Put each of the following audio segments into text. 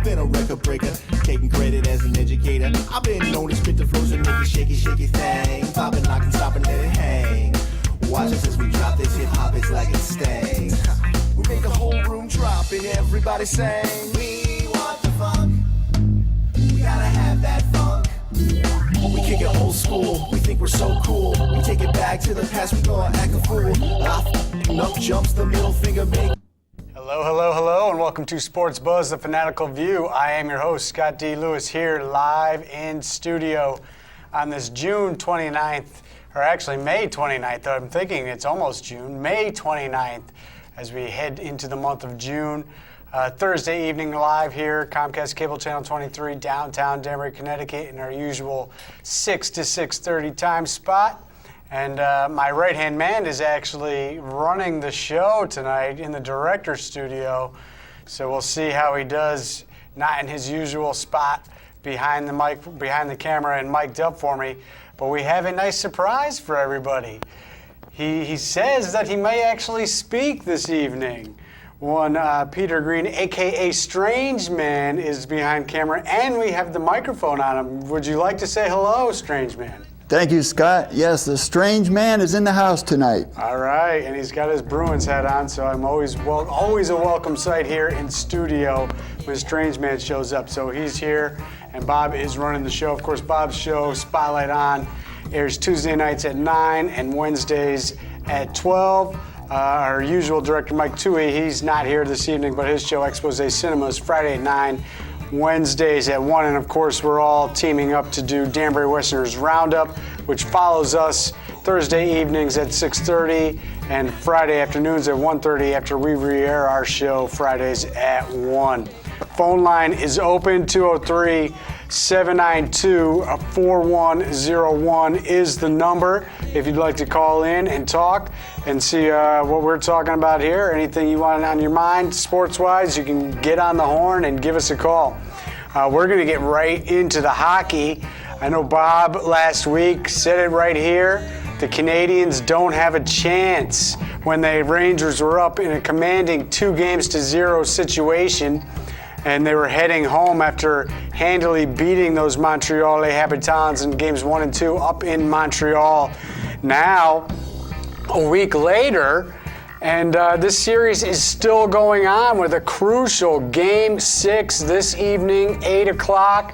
been a record breaker, taking credit as an educator. I've been known to spit the flows and make it shaky, shaky thing. Popping, locking, stopping, let it hang. Watch us as we drop this hip hop, it's like it stings. We make the whole room drop and everybody sing. We want the funk. We gotta have that funk. We kick it old school, we think we're so cool. We take it back to the past, we gonna act a fool. Up jumps the middle finger, make. Hello, hello, hello, and welcome to Sports Buzz, the Fanatical View. I am your host, Scott D. Lewis, here live in studio on this June 29th, or actually May 29th. I'm thinking it's almost June, May 29th, as we head into the month of June. Thursday evening live here, Comcast Cable Channel 23, downtown Danbury, Connecticut, in our usual 6 to 6:30 time spot. And my right-hand man is actually running the show tonight in the director's studio. So we'll see how he does, not in his usual spot behind the mic, behind the camera and mic'd up for me. But we have a nice surprise for everybody. He says that he may actually speak this evening. One Peter Green, a.k.a. Strange Man, is behind camera, and we have the microphone on him. Would you like to say hello, Strange Man? Thank you, Scott. Yes, the Strange Man is in the house tonight. All right, and he's got his Bruins hat on, so I'm always a welcome sight here in studio when Strange Man shows up. So he's here, and Bob is running the show. Of course, Bob's show, Spotlight On, airs Tuesday nights at 9 and Wednesdays at 12. Our usual director, Mike Toohey, he's not here this evening, but his show, Expose Cinema, is Friday at 9, Wednesdays at 1. And of course, we're all teaming up to do Danbury Westerners Roundup, which follows us Thursday evenings at 6:30 and Friday afternoons at 1:30 after we re-air our show Fridays at 1. Phone line is open, 203-792-4101 is the number if you'd like to call in and talk and see what we're talking about here. Anything you want on your mind sports-wise, you can get on the horn and give us a call. We're going to get right into the hockey. I know Bob last week said it right here. The Canadians don't have a chance when the Rangers were up in a commanding 2-0 situation. And they were heading home after handily beating those Montreal Habitants in games 1 and 2 up in Montreal. Now, a week later, and this series is still going on with a crucial Game 6 this evening, 8 o'clock.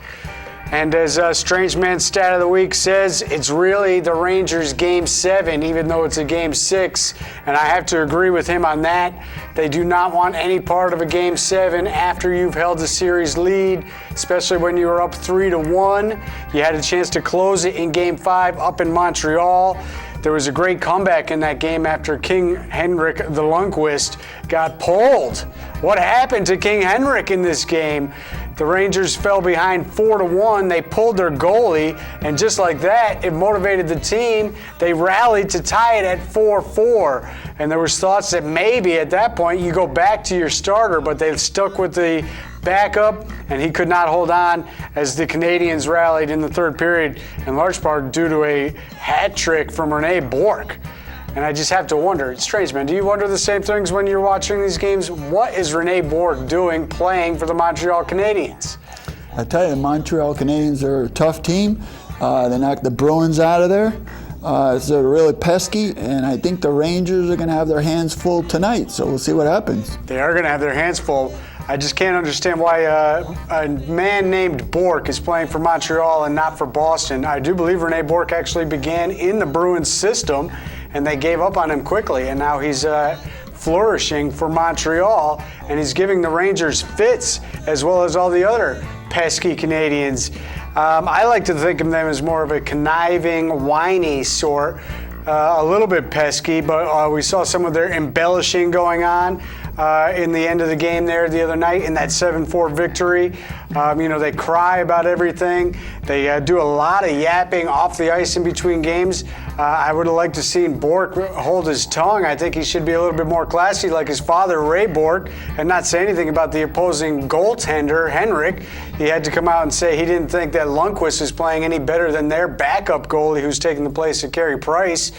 And as Strange Man Stat of the Week says, it's really the Rangers' Game 7, even though it's a Game 6. And I have to agree with him on that. They do not want any part of a Game 7 after you've held a series lead, especially when you were up 3-1. You had a chance to close it in Game 5 up in Montreal. There was a great comeback in that game after King Henrik the Lundqvist got pulled. What happened to King Henrik in this game? The Rangers fell behind 4-1. They pulled their goalie, and just like that, it motivated the team. They rallied to tie it at 4-4. And there was thoughts that maybe at that point you go back to your starter, but they stuck with the backup, and he could not hold on as the Canadians rallied in the third period, in large part due to a hat trick from Rene Bourque. And I just have to wonder, it's strange, man, do you wonder the same things when you're watching these games? What is Rene Bourque doing playing for the Montreal Canadiens? I tell you, the Montreal Canadiens are a tough team. They knocked the Bruins out of there. So they're really pesky, and I think the Rangers are going to have their hands full tonight, so we'll see what happens. They are going to have their hands full. I just can't understand why a man named Bourque is playing for Montreal and not for Boston. I do believe Rene Bourque actually began in the Bruins system, and they gave up on him quickly, and now he's flourishing for Montreal, and he's giving the Rangers fits as well as all the other pesky Canadians. I like to think of them as more of a conniving, whiny sort, a little bit pesky, but we saw some of their embellishing going on in the end of the game there the other night in that 7-4 victory. They cry about everything. They do a lot of yapping off the ice in between games. I would have liked to seen Bourque hold his tongue. I think he should be a little bit more classy like his father, Ray Bourque, and not say anything about the opposing goaltender, Henrik. He had to come out and say he didn't think that Lundqvist was playing any better than their backup goalie who's taking the place of Carey Price.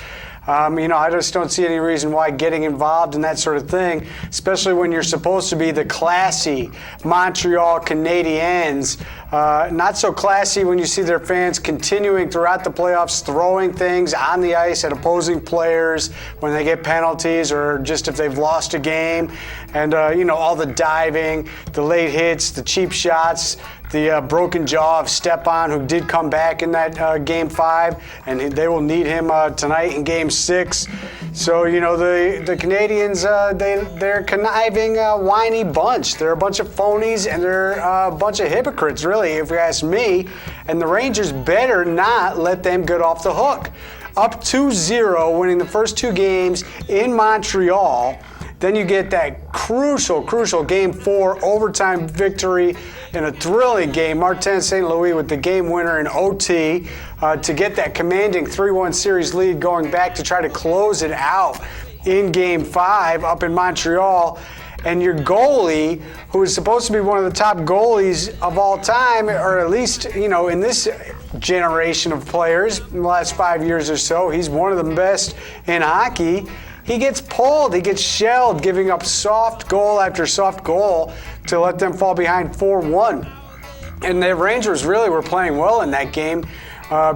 I just don't see any reason why getting involved in that sort of thing, especially when you're supposed to be the classy Montreal Canadiens. Not so classy when you see their fans continuing throughout the playoffs, throwing things on the ice at opposing players when they get penalties or just if they've lost a game. And, all the diving, the late hits, the cheap shots, the broken jaw of Stepan, who did come back in that Game 5, and they will need him tonight in Game 6. So, the Canadians, they're a conniving, whiny bunch. They're a bunch of phonies, and they're a bunch of hypocrites, really, if you ask me. And the Rangers better not let them get off the hook. Up 2-0, winning the first 2 games in Montreal. Then you get that crucial Game 4 overtime victory in a thrilling game. Martin St. Louis with the game winner in OT to get that commanding 3-1 series lead going back to try to close it out in Game 5 up in Montreal. And your goalie, who is supposed to be one of the top goalies of all time, or at least, in this generation of players in the last 5 years or so, he's one of the best in hockey. He gets pulled, he gets shelled, giving up soft goal after soft goal to let them fall behind 4-1. And the Rangers really were playing well in that game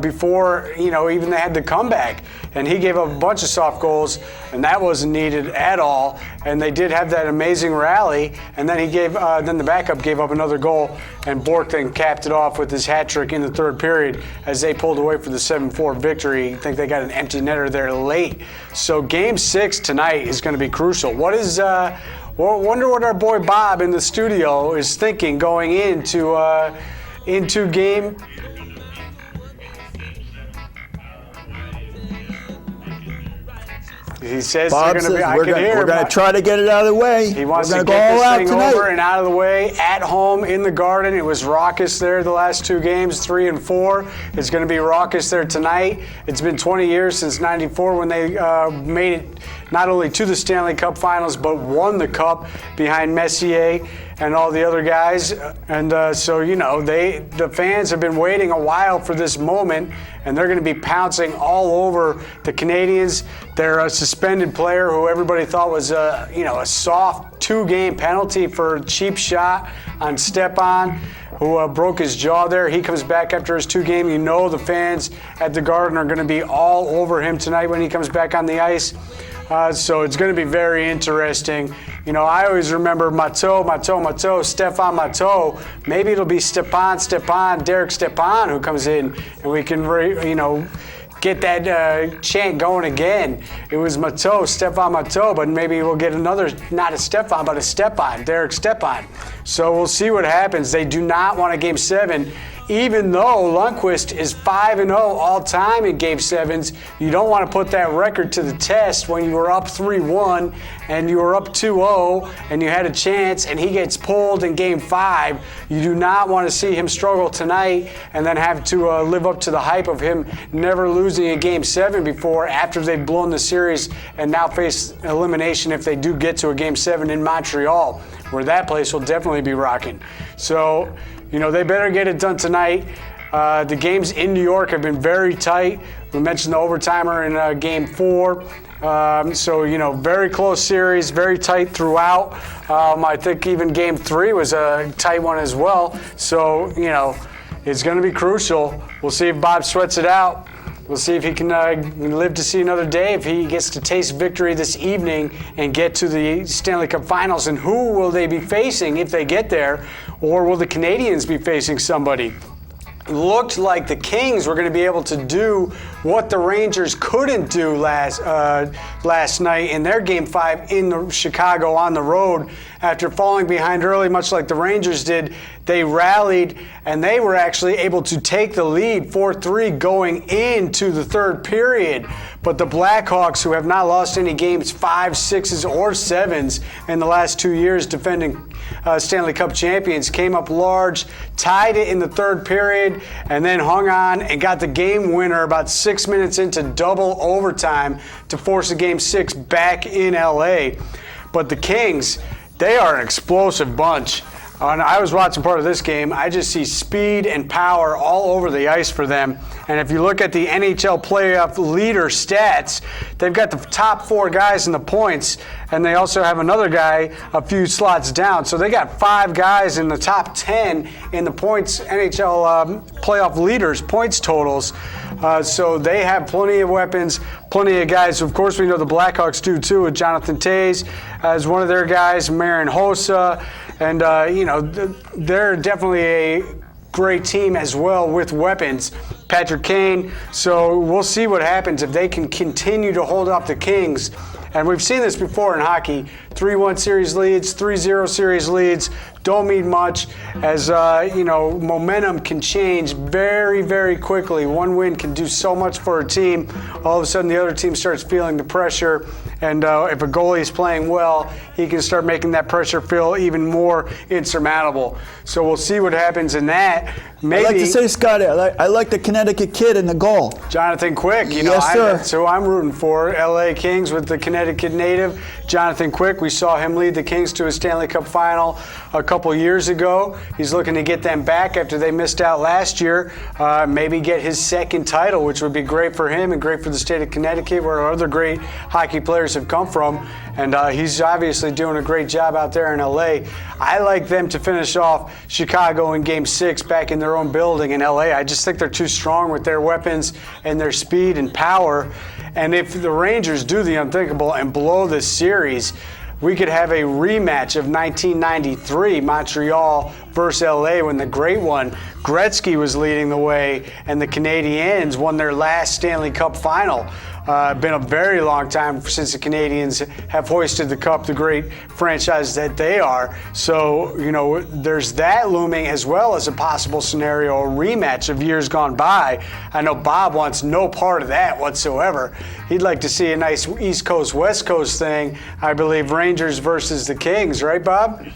before, even they had the comeback. And he gave up a bunch of soft goals, and that wasn't needed at all. And they did have that amazing rally, and then then the backup gave up another goal, and Bork then capped it off with his hat trick in the third period as they pulled away for the 7-4 victory. I think they got an empty netter there late. So Game 6 tonight is going to be crucial. Wonder what our boy Bob in the studio is thinking going into game. He says Bob they're going to be. We're going to try to get it out of the way. He wants to go get this all thing out over and out of the way at home in the Garden. It was raucous there the last 2 games, 3 and 4. It's going to be raucous there tonight. It's been 20 years since '94 when they made it not only to the Stanley Cup Finals but won the cup behind Messier and all the other guys. And the fans have been waiting a while for this moment, and they're going to be pouncing all over the Canadians. They're a suspended player who everybody thought was a soft 2-game penalty for a cheap shot on Stepan, who broke his jaw there. He comes back after his 2 game. The fans at the Garden are going to be all over him tonight when he comes back on the ice. So it's going to be very interesting. I always remember Mateau, Stefan Mateau. Maybe it'll be Derek Stepan who comes in, and we can, get that chant going again. It was Stefan Mateau, but maybe we'll get another, not a Stefan, but a Stepan, Derek Stepan. So we'll see what happens. They do not want a Game 7. Even though Lundqvist is 5-0 all time in Game 7s, you don't want to put that record to the test when you were up 3-1 and you were up 2-0 and you had a chance and he gets pulled in Game 5. You do not want to see him struggle tonight and then have to live up to the hype of him never losing a Game 7 before after they've blown the series and now face elimination if they do get to a Game 7 in Montreal, where that place will definitely be rocking. So, they better get it done tonight. The games in New York have been very tight. We mentioned the overtimer in Game 4. Very close series, very tight throughout. I think even Game 3 was a tight one as well. So, it's going to be crucial. We'll see if Bob sweats it out. We'll see if he can live to see another day, if he gets to taste victory this evening and get to the Stanley Cup Finals. And who will they be facing if they get there? Or will the Canadians be facing somebody? It looked like the Kings were going to be able to do what the Rangers couldn't do last night in their Game 5 in Chicago on the road. After falling behind early, much like the Rangers did, they rallied and they were actually able to take the lead 4-3 going into the third period. But the Blackhawks, who have not lost any games 5, 6s, or 7s in the last 2 years defending Stanley Cup champions, came up large, tied it in the third period, and then hung on and got the game winner about 6 minutes into double overtime to force a Game 6 back in LA. But the Kings, they are an explosive bunch. And I was watching part of this game. I just see speed and power all over the ice for them. And if you look at the NHL playoff leader stats, they've got the top 4 guys in the points, and they also have another guy a few slots down. So they got 5 guys in the top 10 in the points, NHL playoff leaders points totals. So they have plenty of weapons, plenty of guys. Of course, we know the Blackhawks do too, with Jonathan Toews as one of their guys, Marin Hossa, and they're definitely a great team as well with weapons. Patrick Kane. So we'll see what happens if they can continue to hold up the Kings. And we've seen this before in hockey. 3-1 series leads, 3-0 series leads don't mean much, as momentum can change very, very quickly. One win can do so much for a team. All of a sudden, the other team starts feeling the pressure, and if a goalie is playing well, he can start making that pressure feel even more insurmountable. So we'll see what happens in that. Maybe, I like to say, Scotty, I like the Connecticut kid in the goal. Jonathan Quick. Yes, sir. That's who I'm rooting for. LA Kings with the Connecticut native, Jonathan Quick. We saw him lead the Kings to a Stanley Cup final a couple years ago. He's looking to get them back after they missed out last year. Maybe get his second title, which would be great for him and great for the state of Connecticut, where other great hockey players have come from. And he's obviously doing a great job out there in LA. I like them to finish off Chicago in Game 6 back in their own building in LA. I just think they're too strong with their weapons and their speed and power. And if the Rangers do the unthinkable and blow this series, we could have a rematch of 1993, Montreal versus LA, when the great one, Gretzky, was leading the way and the Canadiens won their last Stanley Cup final. Been a very long time since the Canadiens have hoisted the cup, the great franchise that they are. So, there's that looming, as well as a possible scenario, a rematch of years gone by. I know Bob wants no part of that whatsoever. He'd like to see a nice East Coast, West Coast thing. I believe Rangers versus the Kings, right, Bob?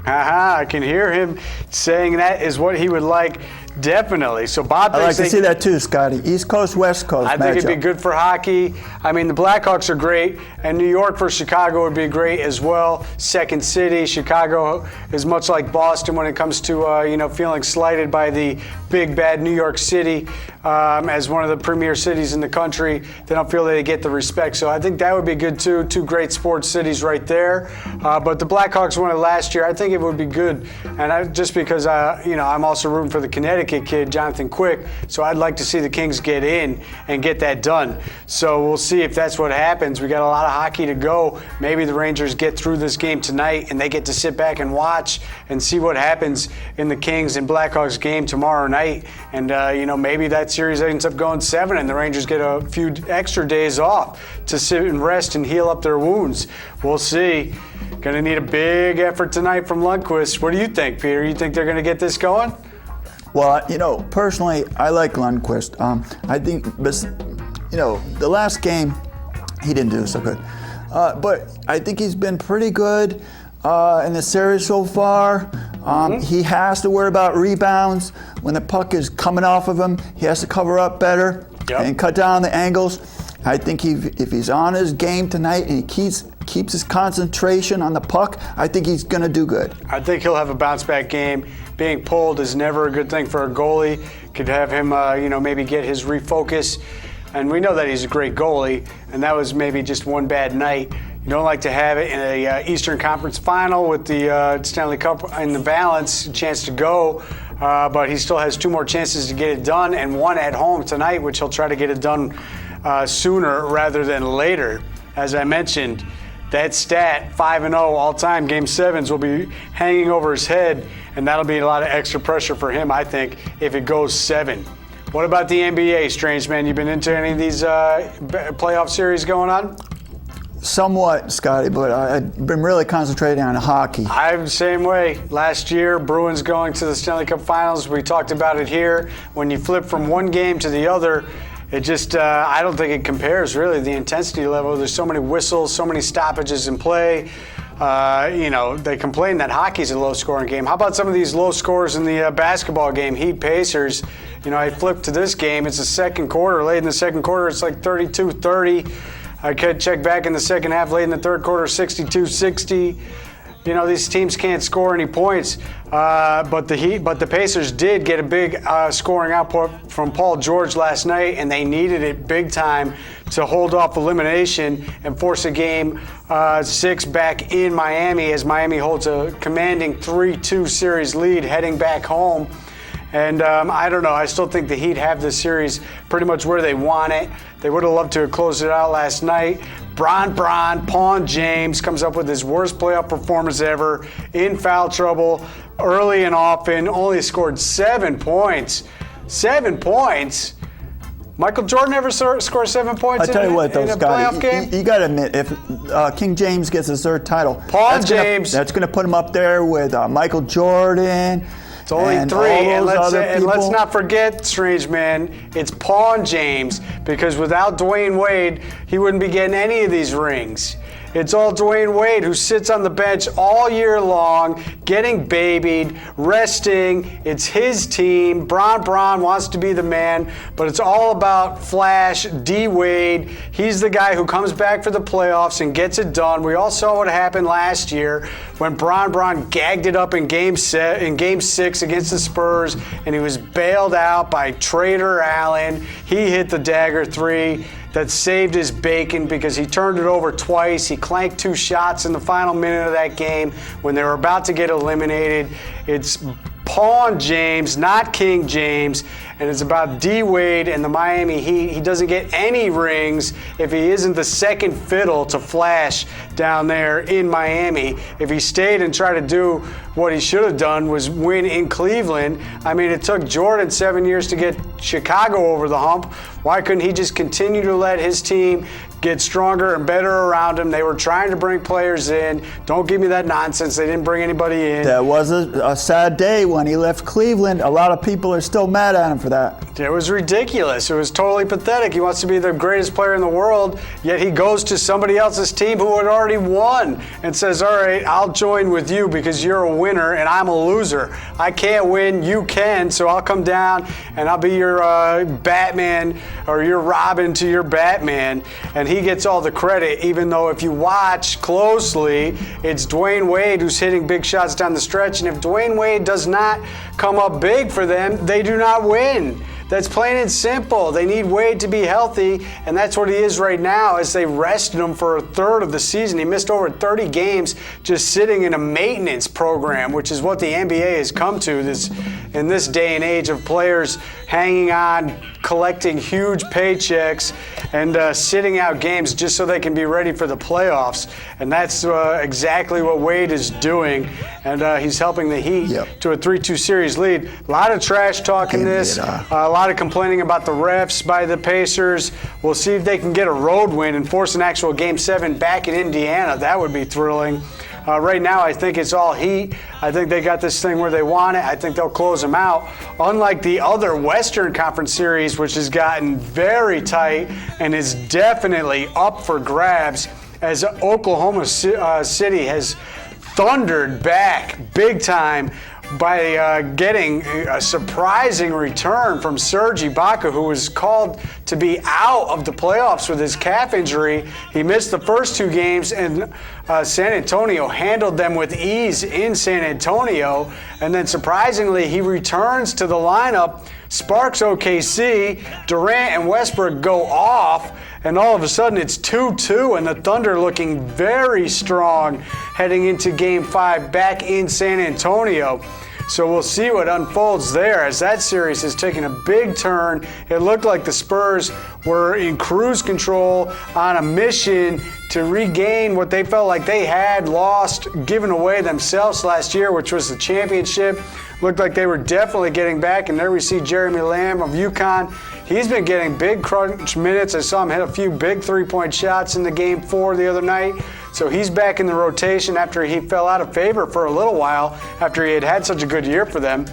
I can hear him saying that is what he would like. Definitely. So Bob I like to see that too, Scotty. East Coast, West Coast. I think it'd be good for hockey. I mean, the Blackhawks are great, and New York versus Chicago would be great as well. Second city. Chicago is much like Boston when it comes to feeling slighted by the big bad New York City as one of the premier cities in the country. They don't feel they get the respect. So I think that would be good too. 2 great sports cities right there. But the Blackhawks won it last year. I think it would be good, and just because I'm also rooting for the Connecticut kid, Jonathan Quick, so I'd like to see the Kings get in and get that done. So we'll see if that's what happens. We got a lot of hockey to go. Maybe the Rangers get through this game tonight and they get to sit back and watch and see what happens in the Kings and Blackhawks game tomorrow night. And maybe that series ends up going 7 and the Rangers get a few extra days off to sit and rest and heal up their wounds. We'll see. Going to need a big effort tonight from Lundqvist. What do you think, Peter? You think they're going to get this going? Well, personally, I like Lundqvist. I think, the last game, he didn't do so good. But I think he's been pretty good in the series so far. He has to worry about rebounds. When the puck is coming off of him, he has to cover up better and cut down the angles. I think if he's on his game tonight and he keeps his concentration on the puck, I think he's going to do good. I think he'll have a bounce-back game. Being pulled is never a good thing for a goalie. Could have him, maybe get his refocus. And we know that he's a great goalie, and that was maybe just one bad night. You don't like to have it in a Eastern Conference final with the Stanley Cup in the balance, a chance to go. But he still has 2 more chances to get it done, and 1 at home tonight, which he'll try to get it done sooner rather than later. As I mentioned, that stat, 5-0 all-time, Game 7s, will be hanging over his head, and that'll be a lot of extra pressure for him, I think, if it goes 7. What about the NBA, Strange Man? You been into any of these playoff series going on? Somewhat, Scotty, but I've been really concentrating on hockey. I'm the same way. Last year, Bruins going to the Stanley Cup Finals. We talked about it here. When you flip from one game to the other, it just, I don't think it compares, really, the intensity level. There's so many whistles, so many stoppages in play. They complain that hockey's a low-scoring game. How about some of these low scores in the basketball game? Heat Pacers, I flipped to this game. It's the second quarter. Late in the second quarter, it's like 32-30. I could check back in the second half, late in the third quarter, 62-60. these teams can't score any points. But the Pacers did get a big scoring output from Paul George last night, and they needed it big time to hold off elimination and force a game 6 back in Miami, as Miami holds a commanding 3-2 series lead heading back home. And I don't know. I still think the Heat have this series pretty much where they want it. They would have loved to have closed it out last night. Pawn James comes up with his worst playoff performance ever, in foul trouble, early and often, only scored 7 points. 7 points? Michael Jordan ever scored 7 points I tell you what, though, in a Scott, playoff game? you got to admit, if King James gets his 3rd title, that's going to put him up there with Michael Jordan. It's only 3, and let's not forget, strange man, it's Pawn James, because without Dwayne Wade, he wouldn't be getting any of these rings. It's all Dwayne Wade, who sits on the bench all year long, getting babied, resting. It's his team. Bron wants to be the man, but it's all about Flash, D. Wade. He's the guy who comes back for the playoffs and gets it done. We all saw what happened last year when Bron gagged it up in Game 6 against the Spurs, and he was bailed out by Trader Allen. He hit the dagger 3. That saved his bacon because he turned it over twice. He clanked 2 shots in the final minute of that game when they were about to get eliminated. It's Pawn James, not King James, and it's about D. Wade and the Miami Heat. He doesn't get any rings if he isn't the second fiddle to Flash down there in Miami. If he stayed and tried to do what he should have done, was win in Cleveland. I mean, it took Jordan 7 years to get Chicago over the hump. Why couldn't he just continue to let his team get stronger and better around him? They were trying to bring players in. Don't give me that nonsense. They didn't bring anybody in. That was a sad day when he left Cleveland. A lot of people are still mad at him for that. It was ridiculous. It was totally pathetic. He wants to be the greatest player in the world, yet he goes to somebody else's team who had already won and says, all right, I'll join with you because you're a winner and I'm a loser. I can't win, you can, so I'll come down and I'll be your Batman or your Robin to your Batman. And he gets all the credit, even though if you watch closely, it's Dwayne Wade who's hitting big shots down the stretch. And if Dwayne Wade does not come up big for them, they do not win. That's plain and simple. They need Wade to be healthy, and that's what he is right now, as they rested him for a third of the season. He missed over 30 games just sitting in a maintenance program, which is what the NBA has come to in this day and age of players hanging on, collecting huge paychecks, and sitting out games just so they can be ready for the playoffs. And that's exactly what Wade is doing, and he's helping the Heat to a 3-2 series lead. A lot of trash talk in this, a lot of complaining about the refs by the Pacers. We'll see if they can get a road win and force an actual Game 7 back in Indiana. That would be thrilling. Right now, I think it's all Heat. I think they got this thing where they want it. I think they'll close them out. Unlike the other Western Conference series, which has gotten very tight and is definitely up for grabs, as Oklahoma City has thundered back big time by getting a surprising return from Serge Ibaka, who was called to be out of the playoffs with his calf injury. He missed the first 2 games, and San Antonio handled them with ease in San Antonio. And then surprisingly, he returns to the lineup, sparks OKC, Durant and Westbrook go off, and all of a sudden it's 2-2, and the Thunder looking very strong heading into Game 5 back in San Antonio. So we'll see what unfolds there, as that series has taken a big turn. It looked like the Spurs were in cruise control on a mission to regain what they felt like they had lost, given away themselves last year, which was the championship. Looked like they were definitely getting back, and there we see Jeremy Lamb of UConn. He's been getting big crunch minutes. I saw him hit a few big 3-point shots in the Game 4 the other night. So he's back in the rotation after he fell out of favor for a little while after he had such a good year for them.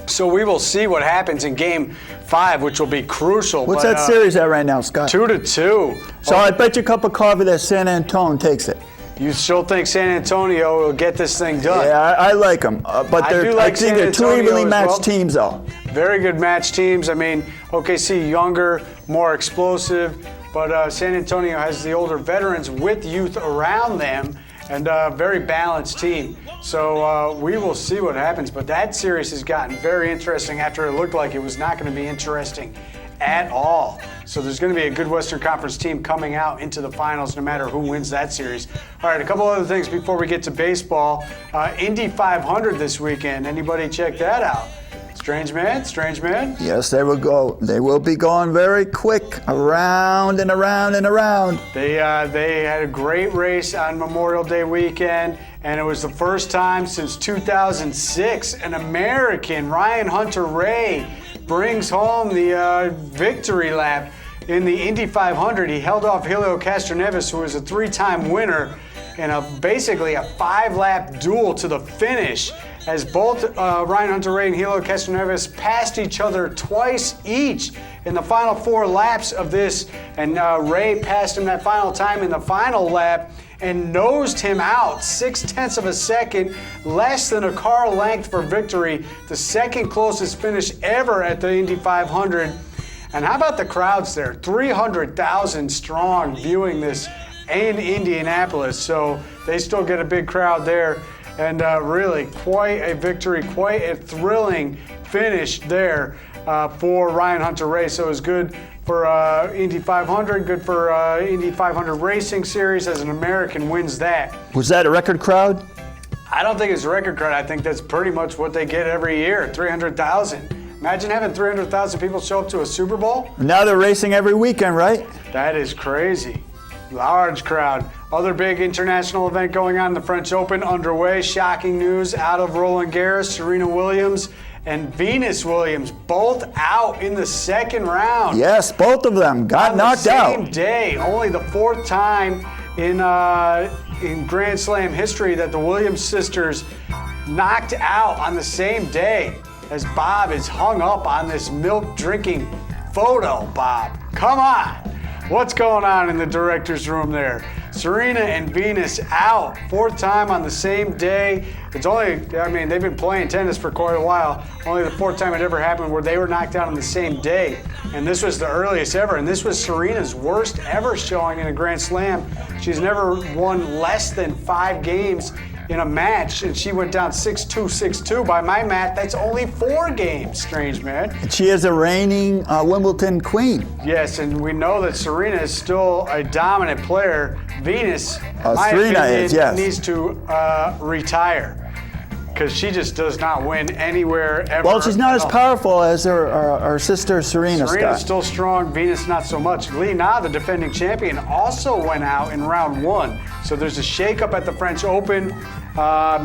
So we will see what happens in Game 5, which will be crucial. What's that series at right now, Scott? 2-2. So I bet you a cup of coffee that San Antonio takes it. You still think San Antonio will get this thing done? Yeah, I like them. But I think they're 2 evenly matched teams, though. Very good match teams. I mean, OKC younger, more explosive, but San Antonio has the older veterans with youth around them. and a very balanced team. So we will see what happens. But that series has gotten very interesting after it looked like it was not going to be interesting at all. So there's going to be a good Western Conference team coming out into the finals no matter who wins that series. All right, a couple other things before we get to baseball. Indy 500 this weekend. Anybody check that out? Strange man? Yes, they will go. They will be going very quick, around and around and around. They had a great race on Memorial Day weekend, and it was the first time since 2006 an American, Ryan Hunter-Reay, brings home the victory lap in the Indy 500. He held off Helio Castroneves, who was a 3-time winner, in basically a 5-lap duel to the finish, as both Ryan Hunter-Reay and Helio Castroneves passed each other twice each in the final 4 laps of this, and Ray passed him that final time in the final lap and nosed him out 0.6 of a second, less than a car length for victory, the second closest finish ever at the Indy 500. And how about the crowds there? 300,000 strong viewing this in Indianapolis, so they still get a big crowd there. And really quite a victory, quite a thrilling finish there for Ryan Hunter-Reay. So it was good for Indy 500, good for Indy 500 Racing Series as an American wins that. Was that a record crowd? I don't think it's a record crowd. I think that's pretty much what they get every year, 300,000. Imagine having 300,000 people show up to a Super Bowl. Now they're racing every weekend, right? That is crazy. Large crowd. Other big international event going on, the French Open underway. Shocking news out of Roland Garros. Serena Williams and Venus Williams both out in the second round. Yes, both of them got knocked out. On the same day. Only the 4th time in Grand Slam history that the Williams sisters knocked out on the same day, as Bob is hung up on this milk drinking photo. Bob, come on. What's going on in the director's room there? Serena and Venus out, 4th time on the same day. It's only, they've been playing tennis for quite a while. Only the 4th time it ever happened where they were knocked out on the same day. And this was the earliest ever. And this was Serena's worst ever showing in a Grand Slam. She's never won less than 5 games in a match, and she went down 6-2, 6-2. By my math, that's only 4 games, strange man. And she is a reigning Wimbledon queen. Yes, and we know that Serena is still a dominant player. Venus, my Serena opinion, is, yes, needs to retire, because she just does not win anywhere ever. Well, she's not as powerful as her sister Serena. Serena's still strong, Venus not so much. Li Na, the defending champion, also went out in round 1. So there's a shakeup at the French Open.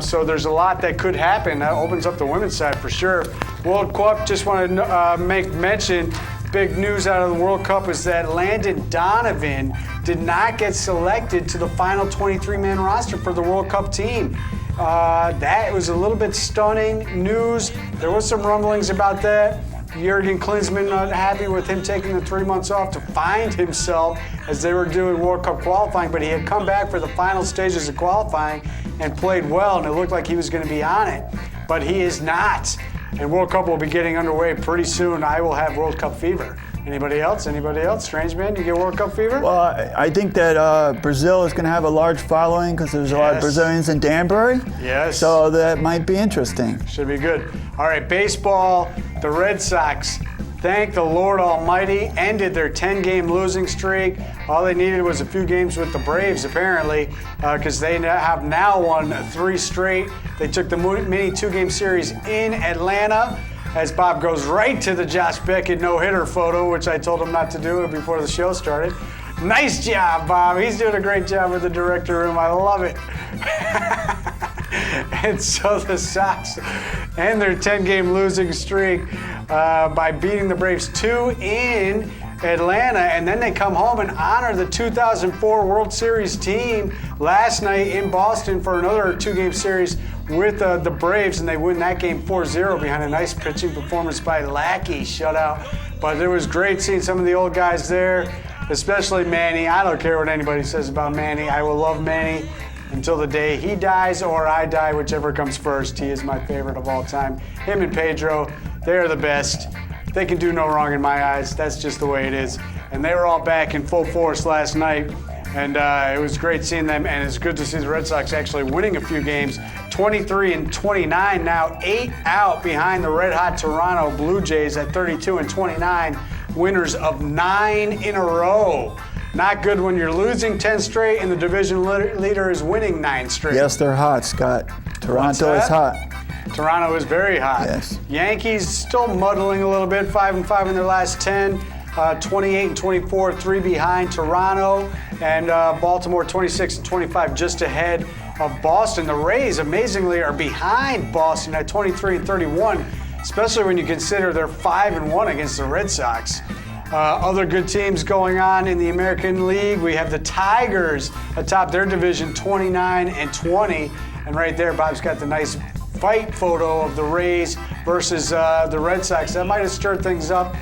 So there's a lot that could happen. That opens up the women's side for sure. World Cup, just want to make mention, big news out of the World Cup is that Landon Donovan did not get selected to the final 23-man roster for the World Cup team. That was a little bit stunning news. There was some rumblings about that. Jurgen Klinsmann not happy with him taking the 3 months off to find himself as they were doing World Cup qualifying, but he had come back for the final stages of qualifying and played well, and it looked like he was going to be on it, but he is not. And World Cup will be getting underway pretty soon. I will have World Cup fever. Anybody else? Strange man, you get World Cup fever? Well, I think that Brazil is going to have a large following because there's a lot of Brazilians in Danbury. Yes. So that might be interesting. Should be good. All right, baseball. The Red Sox, thank the Lord Almighty, ended their 10-game losing streak. All they needed was a few games with the Braves, apparently, because they have now won 3 straight. They took the mini 2-game series in Atlanta, as Bob goes right to the Josh Beckett no-hitter photo, which I told him not to do it before the show started. Nice job, Bob. He's doing a great job with the director room. I love it. And so the Sox end their 10-game losing streak by beating the Braves 2 in Atlanta, and then they come home and honor the 2004 World Series team last night in Boston for another 2-game series with the Braves, and they win that game 4-0 behind a nice pitching performance by Lackey shutout. But it was great seeing some of the old guys there, especially Manny. I don't care what anybody says about Manny. I will love Manny until the day he dies or I die, whichever comes first. He is my favorite of all time. Him and Pedro, they are the best. They can do no wrong in my eyes. That's just the way it is. And they were all back in full force last night And it was great seeing them, and it's good to see the Red Sox actually winning a few games. 23-29 now, 8 out behind the red-hot Toronto Blue Jays at 32-29, winners of 9 in a row. Not good when you're losing 10 straight and the division leader is winning 9 straight. Yes, they're hot, Scott. Toronto is hot. Toronto is very hot. Yes. Yankees still muddling a little bit, 5-5 in their last 10. 28-24, 3 behind Toronto, and Baltimore 26-25, just ahead of Boston. The Rays, amazingly, are behind Boston at 23-31, especially when you consider they're 5-1 against the Red Sox. Other good teams going on in the American League. We have the Tigers atop their division, 29-20, and right there, Bob's got the nice fight photo of the Rays versus the Red Sox. That might have stirred things up,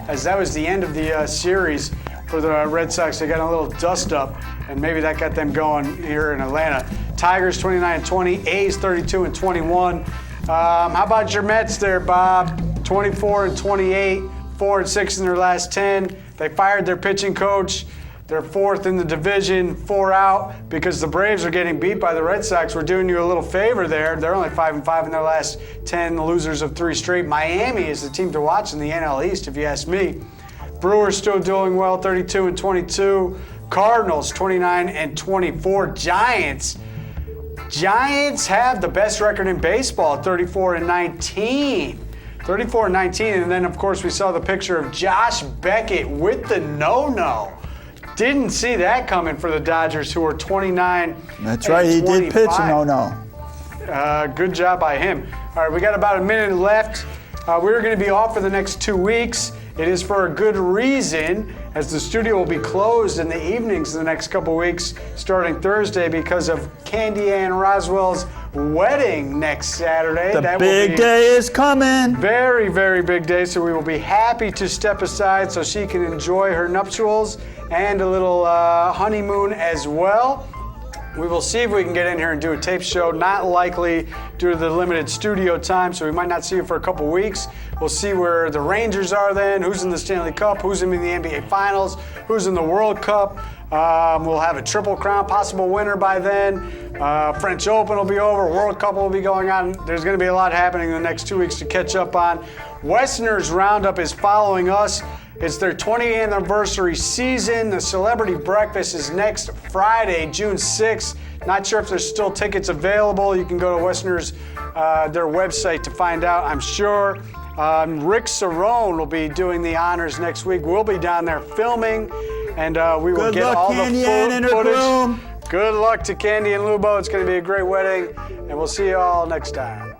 as that was the end of the series for the Red Sox. They got a little dust up, and maybe that got them going here in Atlanta. Tigers 29-20, A's 32-21. How about your Mets there, Bob? 24-28, 4-6 in their last 10. They fired their pitching coach. They're 4th in the division, 4 out, because the Braves are getting beat by the Red Sox. We're doing you a little favor there. They're only 5-5 in their last 10, losers of 3 straight. Miami is the team to watch in the NL East, if you ask me. Brewers still doing well, 32-22. Cardinals, 29-24. Giants have the best record in baseball, 34-19. 34-19, and then, of course, we saw the picture of Josh Beckett with the no-no. Didn't see that coming for the Dodgers, who are 29. That's right, he did pitch a no-no. Good job by him. All right, we got about a minute left. We're going to be off for the next 2 weeks. It is for a good reason, as the studio will be closed in the evenings in the next couple weeks, starting Thursday, because of Candy Ann Roswell's wedding next Saturday. The big day is coming. Very, very big day, so we will be happy to step aside so she can enjoy her nuptials and a little honeymoon as well. We will see if we can get in here and do a tape show. Not likely due to the limited studio time, so we might not see you for a couple weeks. We'll see where the Rangers are then, who's in the Stanley Cup, who's in the NBA Finals, who's in the World Cup. We'll have a Triple Crown possible winner by then. French Open will be over. World Cup will be going on. There's going to be a lot happening in the next 2 weeks to catch up on. Westerners Roundup is following us. It's their 20th anniversary season. The Celebrity Breakfast is next Friday, June 6th. Not sure if there's still tickets available. You can go to Westerners, their website, to find out, I'm sure. Rick Cerrone will be doing the honors next week. We'll be down there filming, and we will get all the footage. Good luck to Candy and Lubo. It's going to be a great wedding, and we'll see you all next time.